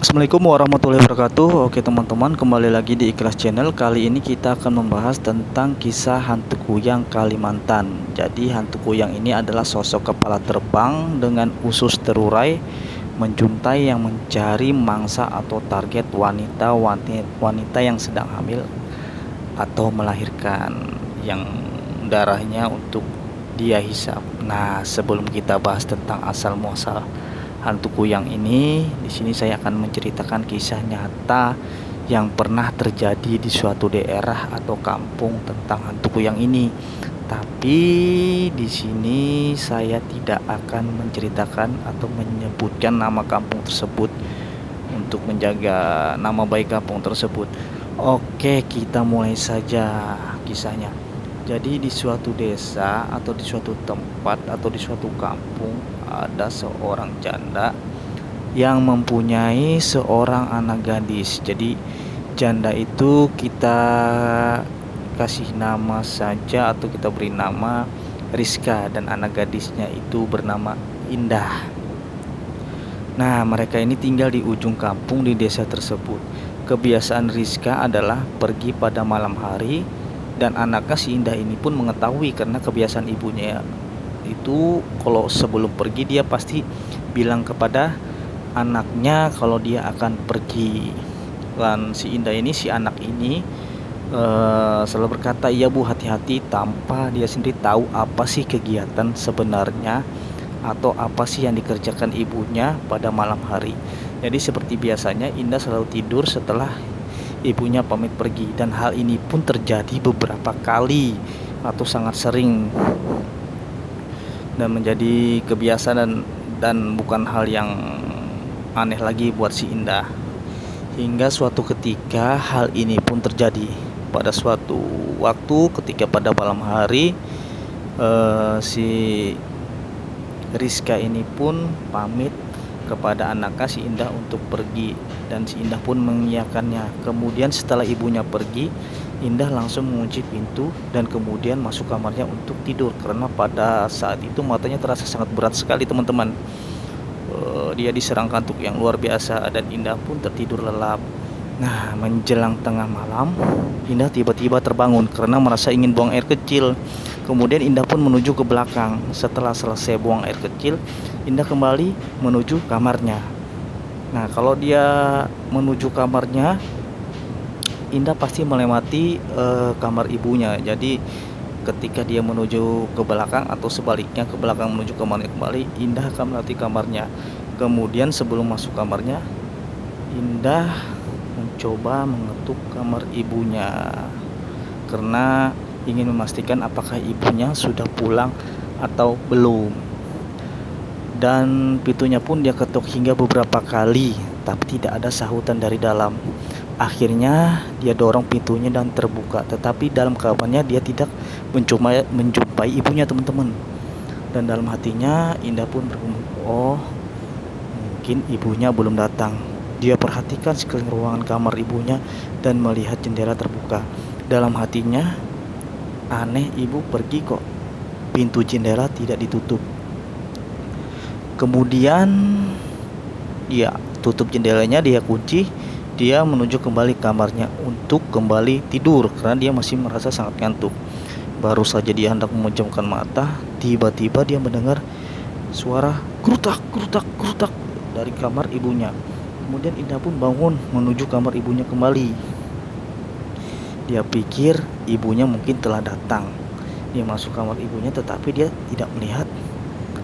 Assalamualaikum warahmatullahi wabarakatuh. Oke teman-teman, kembali lagi di Ikhlas Channel. Kali ini kita akan membahas tentang kisah hantu kuyang Kalimantan. Jadi hantu kuyang ini adalah sosok kepala terbang dengan usus terurai, menjuntai yang mencari mangsa atau target wanita yang sedang hamil atau melahirkan, yang darahnya untuk dia hisap. Nah, sebelum kita bahas tentang asal muasal hantu kuyang ini, di sini saya akan menceritakan kisah nyata yang pernah terjadi di suatu daerah atau kampung tentang hantu kuyang ini. Tapi di sini saya tidak akan menceritakan atau menyebutkan nama kampung tersebut untuk menjaga nama baik kampung tersebut. Oke, kita mulai saja kisahnya. Jadi di suatu desa atau di suatu tempat atau di suatu kampung ada seorang janda yang mempunyai seorang anak gadis. Jadi janda itu kita kasih nama saja atau kita beri nama Rizka, dan anak gadisnya itu bernama Indah. Nah, mereka ini tinggal di ujung kampung di desa tersebut. Kebiasaan Rizka adalah pergi pada malam hari, dan anaknya si Indah ini pun mengetahui karena kebiasaan ibunya itu kalau sebelum pergi dia pasti bilang kepada anaknya kalau dia akan pergi. Dan si Indah ini, si anak ini selalu berkata, "Iya Bu, hati-hati," tanpa dia sendiri tahu apa sih kegiatan sebenarnya atau apa sih yang dikerjakan ibunya pada malam hari. Jadi seperti biasanya Indah selalu tidur setelah ibunya pamit pergi, dan hal ini pun terjadi beberapa kali atau sangat sering dan menjadi kebiasaan, dan bukan hal yang aneh lagi buat si Indah. Hingga suatu ketika hal ini pun terjadi pada suatu waktu ketika pada malam hari, si Rizka ini pun pamit kepada anaknya si Indah untuk pergi, dan si Indah pun mengiyakannya. Kemudian setelah ibunya pergi, Indah langsung mengunci pintu dan kemudian masuk kamarnya untuk tidur karena pada saat itu matanya terasa sangat berat sekali teman-teman. Dia diserang kantuk yang luar biasa dan Indah pun tertidur lelap. Nah, menjelang tengah malam, Indah tiba-tiba terbangun karena merasa ingin buang air kecil. Kemudian Indah pun menuju ke belakang. Setelah selesai buang air kecil, Indah kembali menuju kamarnya. Nah, kalau dia menuju kamarnya, Indah pasti melewati kamar ibunya. Jadi ketika dia menuju ke belakang atau sebaliknya ke belakang menuju kamarnya kembali, Indah akan melewati kamarnya. Kemudian sebelum masuk kamarnya, Indah mencoba mengetuk kamar ibunya karena ingin memastikan apakah ibunya sudah pulang atau belum. Dan pintunya pun dia ketuk hingga beberapa kali, tapi tidak ada sahutan dari dalam. Akhirnya dia dorong pintunya dan terbuka, tetapi dalam kamarnya dia tidak menjumpai ibunya teman-teman. Dan dalam hatinya Indah pun bergumam, "Oh, mungkin ibunya belum datang." Dia perhatikan sekeliling ruangan kamar ibunya dan melihat jendela terbuka. Dalam hatinya, aneh, ibu pergi kok pintu jendela tidak ditutup. Kemudian dia tutup jendelanya, dia kunci, dia menuju kembali kamarnya untuk kembali tidur karena dia masih merasa sangat ngantuk. Baru saja dia hendak memejamkan mata, tiba-tiba dia mendengar suara kerutak kerutak kerutak dari kamar ibunya. Kemudian Indah pun bangun menuju kamar ibunya kembali. Dia pikir ibunya mungkin telah datang. Dia masuk kamar ibunya, tetapi dia tidak melihat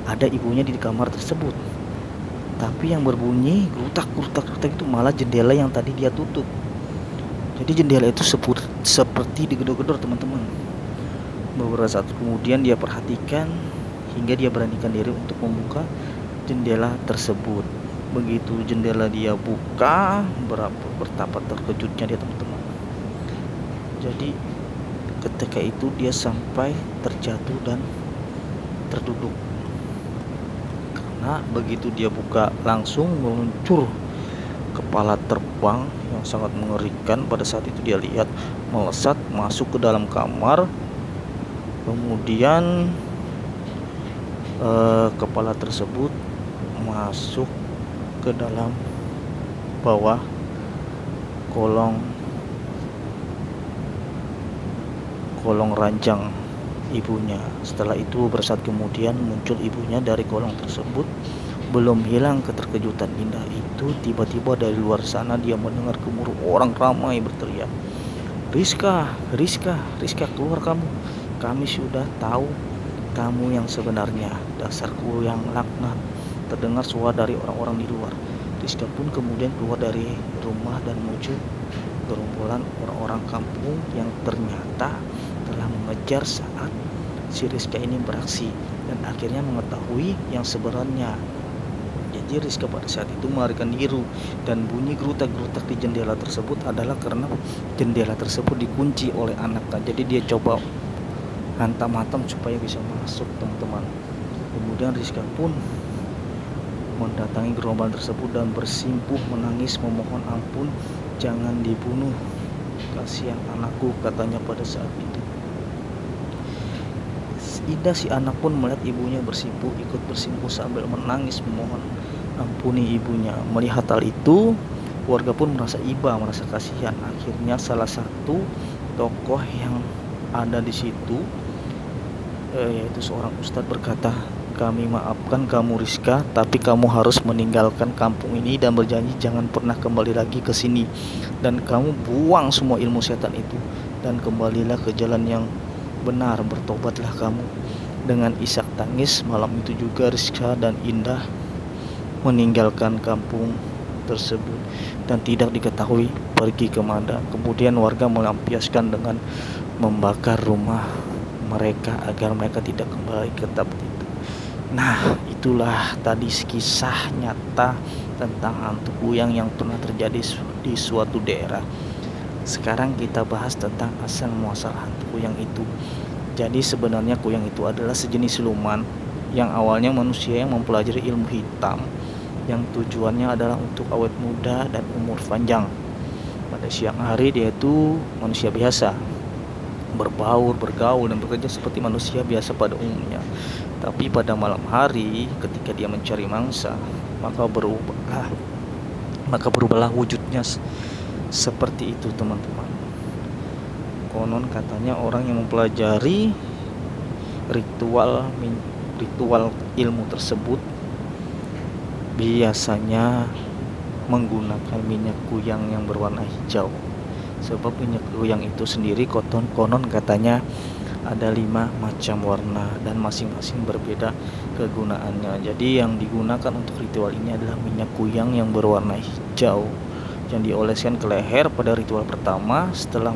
ada ibunya di kamar tersebut. Tapi yang berbunyi gerutak gerutak gerutak itu malah jendela yang tadi dia tutup. Jadi jendela itu seperti digedor-gedor teman-teman. Beberapa saat kemudian dia perhatikan hingga dia beranikan diri untuk membuka jendela tersebut. Begitu jendela dia buka, betapa terkejutnya dia teman-teman. Jadi ketika itu dia sampai terjatuh dan terduduk. Nah, begitu dia buka, langsung meluncur kepala terbang yang sangat mengerikan. Pada saat itu dia lihat melesat masuk ke dalam kamar. Kemudian kepala tersebut masuk ke dalam bawah kolong ranjang ibunya. Setelah itu bersaat kemudian muncul ibunya dari kolong tersebut. Belum hilang keterkejutan Indah itu, tiba-tiba dari luar sana dia mendengar gemuruh orang ramai berteriak, "Rizka, Rizka, Rizka, keluar kamu. Kami sudah tahu kamu yang sebenarnya. Dasarku yang laknat." Terdengar suara dari orang-orang di luar. Rizka pun kemudian keluar dari rumah dan menuju gerombolan orang-orang kampung yang ternyata telah mengejar saat si Rizka ini beraksi dan akhirnya mengetahui yang sebenarnya. Jadi Rizka pada saat itu melarikan diri, dan bunyi gerutak-gerutak di jendela tersebut adalah karena jendela tersebut dikunci oleh anaknya. Jadi dia coba hantam-hantam supaya bisa masuk, teman-teman. Kemudian Rizka pun mendatangi gerombolan tersebut dan bersimpuh menangis memohon ampun, "Jangan dibunuh, kasihan anakku," katanya pada saat itu. Indah si anak pun melihat ibunya bersimpuh, ikut bersimpuh sambil menangis memohon ampuni ibunya. Melihat hal itu, warga pun merasa iba, merasa kasihan. Akhirnya salah satu tokoh yang ada di situ, yaitu seorang ustadz, berkata, "Kami maafkan kamu Rizka, tapi kamu harus meninggalkan kampung ini dan berjanji jangan pernah kembali lagi ke sini. Dan kamu buang semua ilmu setan itu dan kembalilah ke jalan yang benar, bertobatlah kamu." Dengan isak tangis malam itu juga Rizka dan Indah meninggalkan kampung tersebut dan tidak diketahui pergi kemana. Kemudian warga melampiaskan dengan membakar rumah mereka agar mereka tidak kembali ke tempat itu. Nah, itulah tadi kisah nyata tentang hantu kuyang yang pernah terjadi di suatu daerah. Sekarang kita bahas tentang asal muasal hantu kuyang itu. Jadi sebenarnya kuyang itu adalah sejenis siluman yang awalnya manusia yang mempelajari ilmu hitam, yang tujuannya adalah untuk awet muda dan umur panjang. Pada siang hari dia itu manusia biasa, berbaur, bergaul, dan bekerja seperti manusia biasa pada umumnya. Tapi pada malam hari ketika dia mencari mangsa, maka berubahlah wujudnya seperti itu, teman-teman. Konon katanya orang yang mempelajari ritual ilmu tersebut biasanya menggunakan minyak kuyang yang berwarna hijau. Sebab minyak kuyang itu sendiri konon katanya ada 5 macam warna dan masing-masing berbeda kegunaannya. Jadi yang digunakan untuk ritual ini adalah minyak kuyang yang berwarna hijau yang dioleskan ke leher pada ritual pertama. Setelah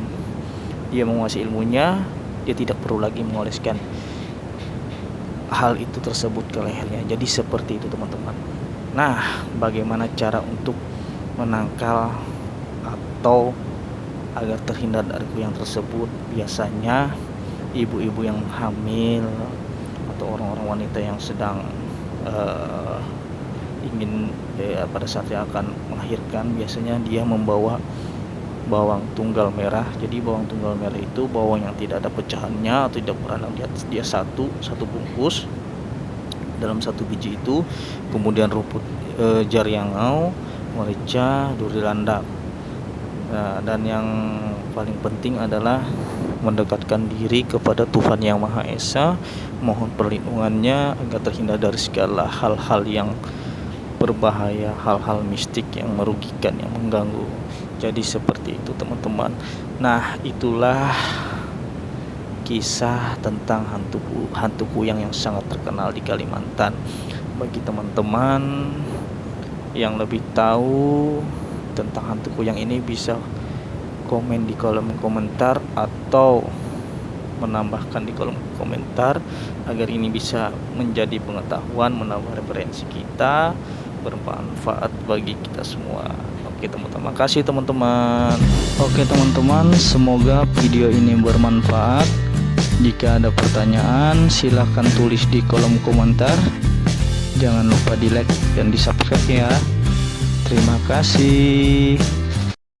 dia menguasai ilmunya, dia tidak perlu lagi mengoleskan hal itu tersebut ke lehernya. Jadi seperti itu, teman-teman. Nah, bagaimana cara untuk menangkal atau agar terhindar dari kuyang tersebut? Biasanya ibu-ibu yang hamil atau orang-orang wanita yang sedang ingin pada saat dia akan melahirkan, biasanya dia membawa bawang tunggal merah. Jadi bawang tunggal merah itu bawang yang tidak ada pecahannya atau tidak beranang, dia satu bungkus dalam satu biji itu. Kemudian rumput jariangau, merica, duri landak. Nah, dan yang paling penting adalah mendekatkan diri kepada Tuhan Yang Maha Esa, mohon perlindungannya agar terhindar dari segala hal-hal yang berbahaya, hal-hal mistik yang merugikan, yang mengganggu. Jadi seperti itu, teman-teman. Nah, itulah kisah tentang hantu kuyang yang sangat terkenal di Kalimantan. Bagi teman-teman yang lebih tahu tentang hantu kuyang ini, bisa komen di kolom komentar atau menambahkan di kolom komentar agar ini bisa menjadi pengetahuan, menambah referensi kita, bermanfaat bagi kita semua. Oke, teman-teman, makasih teman-teman. Oke, teman-teman, semoga video ini bermanfaat. Jika ada pertanyaan, silahkan tulis di kolom komentar. Jangan lupa di like dan di subscribe ya. Terima kasih.